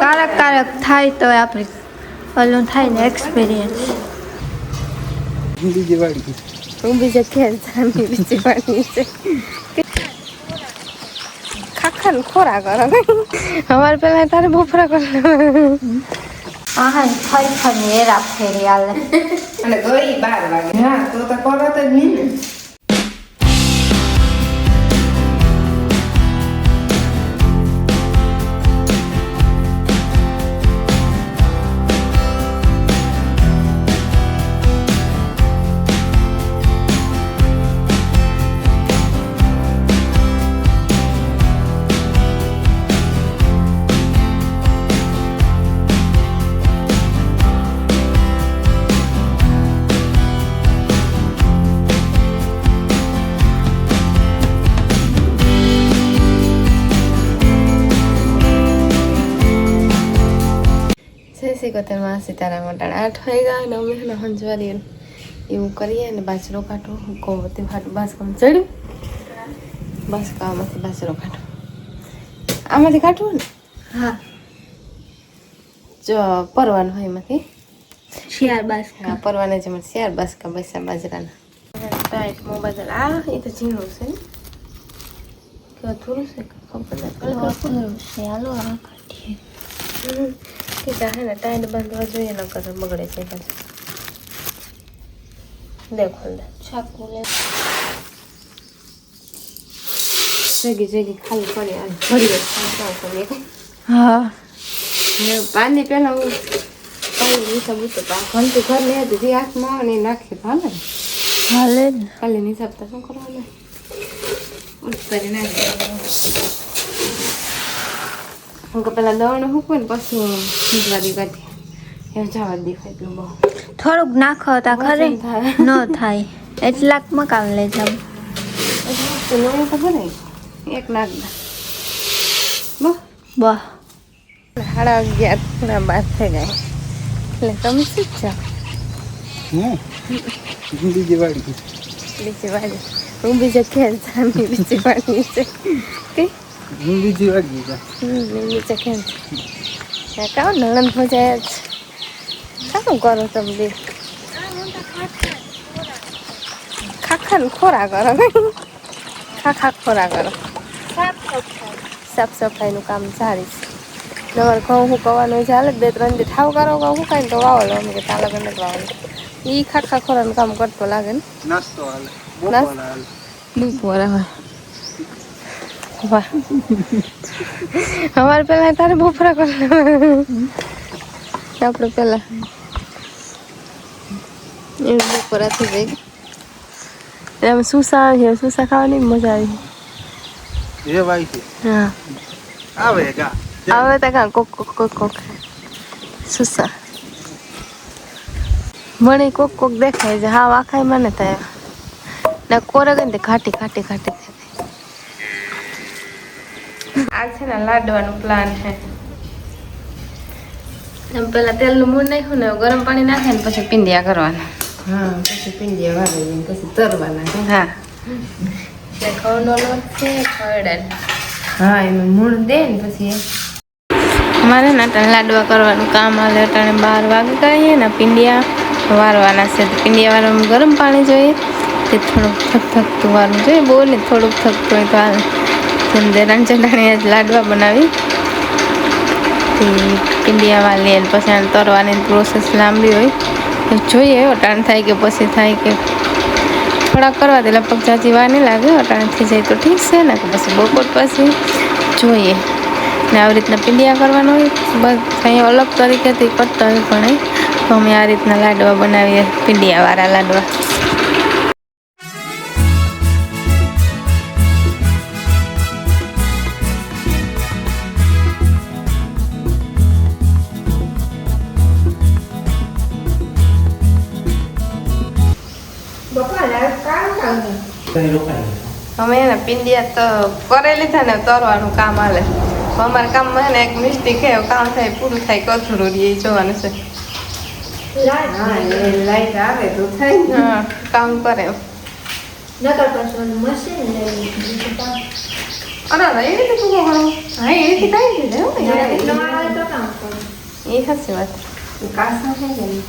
કારક કારક થાય તો આપણે ઓલું થાય ને એક્સપિરિયન્સ. બીજી વાડી હું બીજા ખેલ જાની બીજી વાડી છે ખાખા ખોરા કરો અમારે પેલા તારે બપોરા કરો હા ફરી ફરી હેરા ફેરી હાલે અને ગઈ 12 વાગે હા તો કરો તો જ નહીં ને. સીતારામ મોટા 8 વાગ્યા ને અમે ને હંજવારી એવું કરીએ ને બાજરો કાઢો કોમતી ફાટું બાસકામ ચડ્યું બાસકામાંથી બાજરો કાઢો આમાંથી કાઢવું ને હા જો પરવાનું હોય એમાંથી શિયાર બાસ હા પરવાને જ મને શિયાર બાસકા બૈસા બાજરાના ટાઈટ મોબાઈલ આ એ તો ઝીણું છે ને કે થોડું છે ખબર છે હાલો આ કાઢીએ કે હે ને ટાઈટ બાંધવા જોઈએ ન કરે બગડે છે પાછું દેખો લે ચાકુ લે જગી ખાલી પડી આ ભરી હા પાણી પેલા હું પાણી નીચા બૂતો ઘંટું ઘર ને હતું જે હાથમાં આવે ને નાખી ભાલે હાલે ને ખાલી નીચાપતા શું કરવાનું ઉત્તરી નાખી હું કે પેલા દવાનું મૂકું ને પછી ભીજવાદી કાઢી એમ જવા દેખાય એટલું બહુ થોડુંક નાખો તા ખરે ન થાય એટલાકમાં કામ લઈ જાવ નવું તો ભરાય એક નાખ દા વાહ 11:30 ના 12 થઈ જાય એટલે તમે શું છો બીજી વાડી હું બીજા ખેલ જાની બીજી વાડી છે કે બીજી વાડી નીચે ખેલ કામ નણંદ હો જાય શું કરો તમે બે ખાખા ખોરા કરો ખાખા ખોરા કરો સાફ સફાઈનું કામ સારી છે તમારે ઘઉં હુકવાનું ચાલે 2-3 દી ઠાવ કરો ઘઉં હુકાય ને તો વાવો લો અમે કે તાલા ગમે વાવો એ ખાખા ખોરાનું કામ કરતો લાગે ને નાસ્તો હાલે બપોરા હોય વાહ અમારે પેલા તારે બપોરા કરો આપણે પેલા એ બપોરા થઈ જાય એમ સુસા છે સુસા ખાવાની મજા આવી એ વાઈ છે હા આવે કા આવે તો કાં કોક સુસા મને કોક દેખાય છે હા વાખાય મને થાય ના કોરે ગઈ ને ખાટી થાય આ છે ને લાડવાનું પ્લાન છે પેલા તેલનું મૂળ નાખ્યું ને ગરમ પાણી નાખે ને પછી પીંડિયા કરવાના હા પછી પિંડિયા વાળીને પછી તરવાના હા ઘઉંનો લોટ છે ખરડા હા એનું મૂળ દે ને પછી અમારે ને અટાણે લાડવા કરવાનું કામ હાલે અટાણે 12 વાગે કરીએ ને પીંડિયા વારવાના છે પીંડિયા વારવામાં ગરમ પાણી જોઈએ તે થોડુંક થકતું વારવું જોઈએ બહુ ને થોડુંક થકતું હોય તો હાલે દેરાણ ચટાણી લાડવા બનાવી તે પીંડિયા વાળી અને પછી આને તરવાની પ્રોસેસ લાંબી હોય જોઈએ અટાણ થાય કે પછી થાય કે થોડાક કરવા દે લગભગ ચાચી વાર નહીં લાગે અટાણ થઈ જાય તો ઠીક છે ને પછી બપોર પછી જોઈએ ને આવી રીતના પીંડિયા કરવાનું હોય બસ અહીંયા અલગ તરીકેથી કરતા હોય પણ તો અમે આ રીતના લાડવા બનાવીએ પીંડિયાવાળા લાડવા અમે એને પીંડિયા તો કરી લીધા ને તરવાનું કામ હાલે અમારા કામમાં ને એક મિસ્ટેક હે કામ થાય પૂરું થાય કથરું એ જોવાનું છે લાઈટ આવે તો થાય હા કામ કરે અરે એ રીતે તું કરો હા એ રીતે કાંઈ દે તમારે આવે તો કામ કરો એ સાચી વાત કાસમાં છે કે નહીં?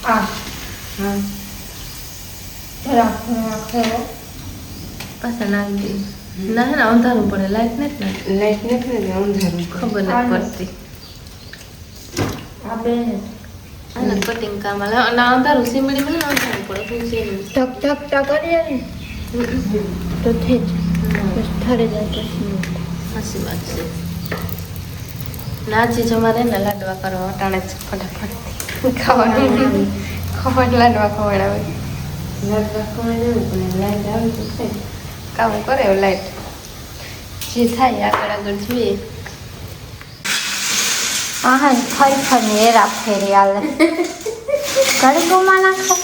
હા હા પાછા નાખી દે ના ના અંધારું પડે લાઈટ નથી ને લાઈટ નથી ને અંધારું ખબર નથી પડતી આપણે આને કટિંગ કામ આવે ના અંધારું સીમડી માં અંધારું પડે શું છે ઠક ઠક ઠક કરીએ ને તો થઈ જ ઠરે જાય પછી સાચી વાત છે નાચી જ અમારે ને લાડવા કરવા અટાણે જ ફટાફટ ખાવાનું ખબર લાડવા ખવડાવે લાડવા ખવાય ને પણ લાઈટ આવે તો થાય કામ કરે લાઈટ જે થાય આગળ આગળ જોઈએ હા ફરી ફરી એ ફેરી આલે ઘડી ગુમા નાખો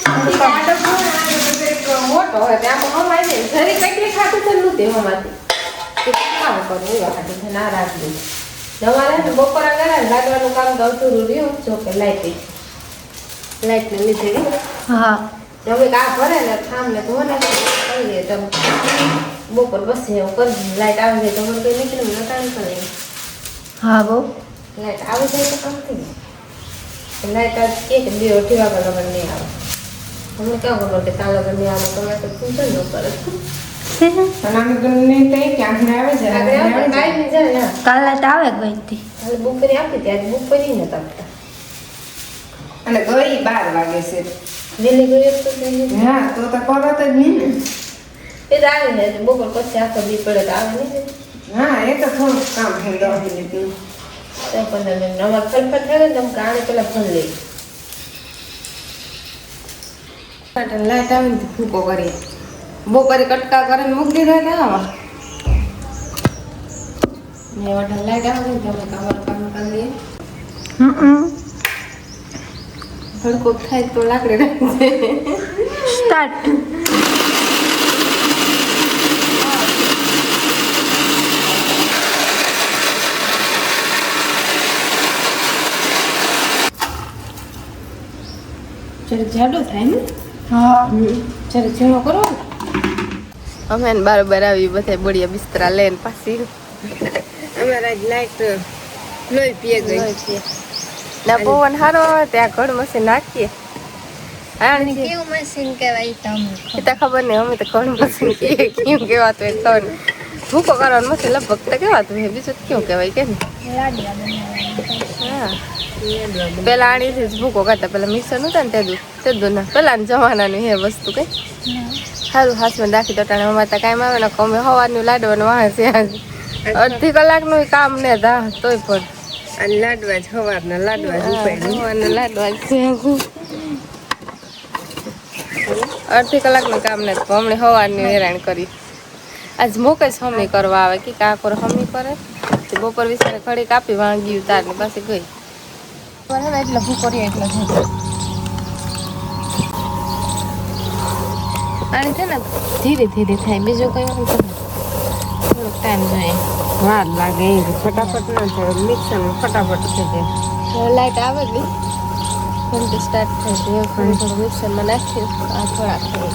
મોટો હોય ત્યાં હમાય ને જરી કેટલી ખાતું છે નહોતી હમાતી કામ કરું એવા ખાતું છે ના રાખી તમારે ને બપોરા કરે લાડવાનું કામ તો અધૂરું રહ્યું જો કે લાઈટ ને લીધે હા હવે કા ભરે ને થામ ને ધોને કરી દે તમે બપોર બસે એવું કરી લાઈટ આવી જાય તો મને કઈ નીકળે કામ કરે હા બહુ લાઈટ આવી જાય તો કામ થઈ જાય લાઈટ આજ કે 2-2 વાગ્યા લગન નહીં આવે અમને કેવું ખબર કે કાલ લગન નહીં આવે તમે તો શું છે ન કરે અને અમે ગમે તઈ ક્યાં આવે છે કાંઈ નહીં જાય ને કાલે તો આવે ગઈ હતી કાલે બુક કરી આપી ત્યાં બુક કરી ને તમતા અને ગઈ 12 વાગે છે વેલી ગઈ તો થઈ હા તો પરત જ નહીં ને એ જ આવે ને બપોર પછી આખો દી પડે તો આવે નહીં હા એ તો થોડું કામ છે 10 મિનિટનું તો 15 મિનિટ અમારે ફટફટ થાય ને તમે કાણે પેલા ફોન લઈ લાઈટ આવે ને ફૂકો કરીએ બપોરે કટકા કરીને મૂકી દીધા હતા આવા ને વટા લાઈટ આવે ને તમે તમારું કામ કરી લઈએ ભડકો થાય તો લાકડી રાખજે સ્ટાર્ટ જરા જાડો થાય ને હા જરા ઝીણો કરો અમે ને બરાબર આવી બધા બળિયા બિસ્તરા લઈને પાછી અમારા લાઈટ લોહી પીએ ગઈ ના પવન સારો આવે ત્યાં ઘડ મશીન નાખીએ કેવું મશીન કહેવાય તમને એ તો ખબર નહીં અમે તો ઘણું મશીન કહીએ કેવું કહેવાતું હોય ખબર નહીં ભૂકો કરવાનું મશીન લગભગ તો કહેવાતું હોય બીજું તો કેવું કહેવાય કે હા પેલા આણીથી જ ભૂકો કરતા પેલા મિક્સર નહોતા ને તે ના પેલાના જમાનાનું હે વસ્તુ કઈ સારું હાથમાં રાખી તો ટાણે અમારે તો કાંઈ આવે ને અમે સવારનું લાડવાનું વાહ છે અડધી કલાકનું કામ ને દા તોય પણ અને લાડવા જ સવારના લાડવા જ ઉપાડી સવારના લાડવા છે અડધી કલાકનું કામ ને તો હમણાં સવારની હેરાન કરી આજ મોકે જ હમી કરવા આવે કે કાકોર હમી કરે બપોર વિચારે ઘડી કાપી વાંગ્યું તારની પાસે ગઈ એટલે ભૂકો રહ્યો એટલે આને છે ને ધીરે ધીરે થાય બીજું કઈ થોડોક ટાઈમ જોઈએ વાર લાગે એ ફટાફટ ના થાય મિક્સરમાં ફટાફટ થઈ જાય લાઈટ આવે ગઈ ઘંટી સ્ટાર્ટ થઈ ગઈ થોડું થોડું મિક્સરમાં નાખ્યું આ થોડાક થઈ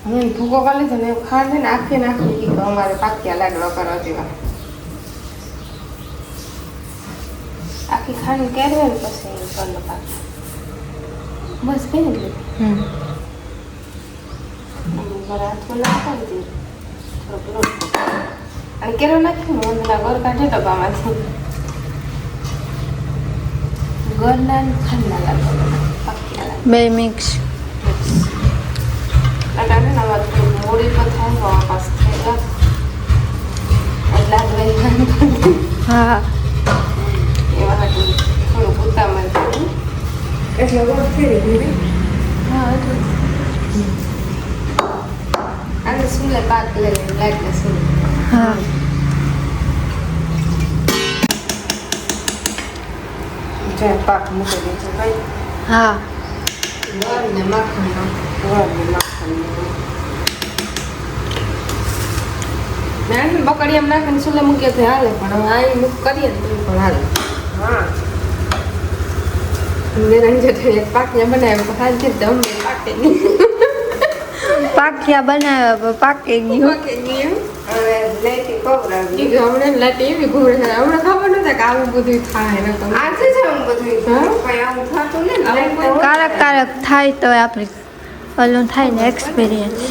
હું ભૂકો કરી લીધો ને એવું ખાંડ ને આખી નાખી અમારે પાક્યા લાડવા કરવા જેવા આખી ખાંડ કેરવે ને પછી કરલો પાક બસ કઈ ને મારા હાથમાં નાખવા દીધી થોડોક લોટ અને કેરો નાખ્યું ને અંદર ગોળ કાઢે ડબ્બામાંથી ગોળના ખાંડના લાડવા પાક્યા લાડવા બે મિક્સ અટાણે નવા મૂડી પર થાય વાપસ થઈ ગયા એટલા હા એવા હાટું થોડું ઉતામાં થયું એટલે ગોળ ફેરી દીધી હા એટલે આને સુલે પાક લઈ લાઈટને સુલે હા ચાલ પાક મૂકી દીધો ભાઈ હા ગોળ ને માખણનો બકડી એમ નાખીને સુલે મૂકીએ તો હાલે પણ હવે અહીં મૂક કરીએ ને તો પણ હાલે હા મેરા જેઠે પાકિયા બનાવ્યા તો હાલ છે તો અમને પાકે નહીં પાકિયા બનાવ્યા પાકે ગયું પાકે નહીં હવે લેતી ખવડાવી હમણાં લાટી એવી ઘૂરે છે હમણાં ખબર નતા કે આવું બધું થાય ને તો આજે છે આવું બધું કઈ આવું થતું ને કારક થાય તો આપણે ઓલું થાય ને એક્સપિરિયન્સ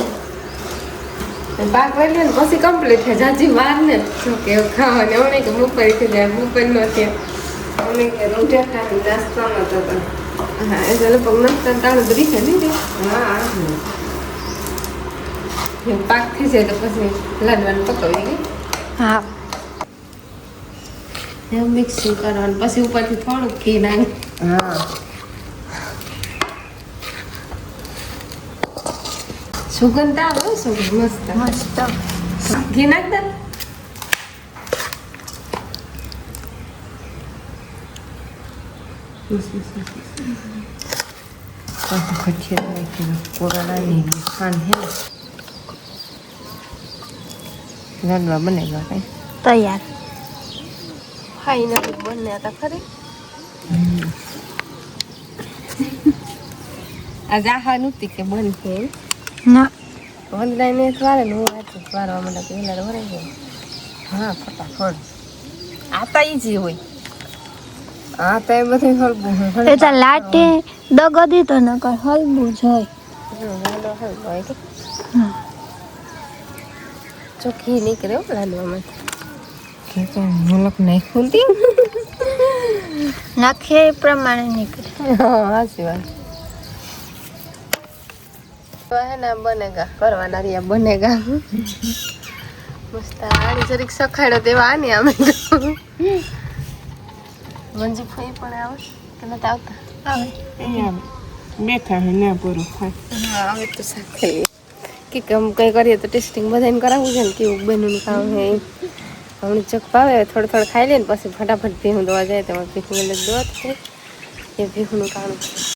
પાક વળી ને પછી કમ્પ્લીટ થાય જાજી વાર ને શું કે ખાવાની અમને કે બપોર થઈ જાય બપોર નો ત્યાં અમે કે રોટિયા ખાઈ નાસ્તો નતો હા એટલે લગભગ નાસ્તા ટાણું બધી છે ને હા પાક થઈ જાય તો પછી લાડવાનું પકવી ગઈ હા મિક્સિંગ કરવાનું પછી ઉપરથી થોડુંક ઘી નાખ હા સુગંધ આવે સુગંધ મસ્ત મસ્ત ઘી નાખ દે લાડવા બનેગા કઈ તૈયાર ફાઈનલી બન્યા હતા ખરી આજે આહા નહોતી કે બનશે એમ ના ઓનલાઈન વારે ને હું વાંચું વારવા માટે પહેલા વરાઈ જાય હા ફટાફટ આ તો ઈઝી હોય આ તો એ બધું હળવું હોય એ તો લાટે દગો દીધો ન કર હલવું જોઈ ચોખ્ખી નીકળે લાડવામાં ઘી તો મલક નહીં ખુલતી નાખે એ પ્રમાણે નીકળે હા સાચી વાત है ना बनेगा करवाना रिया बनेगा मस्त आनी जरीक सखाड़ो देवा आनी आमे मंजी फई पण आवे के नता आवता આવે બેઠા હે ને પૂરો હા આવે તો સાથે કે કમ કઈ કરીએ તો ટેસ્ટિંગ બધાને કરાવવું છે ને કેવું બનનું કામ હે હમણાં ચક પાવે થોડું ખાઈ લે ને પછી ફટાફટ ભીહું દોવા જાય તો ભીહું એટલે દોત છે એ ભીહુંનું કામ છે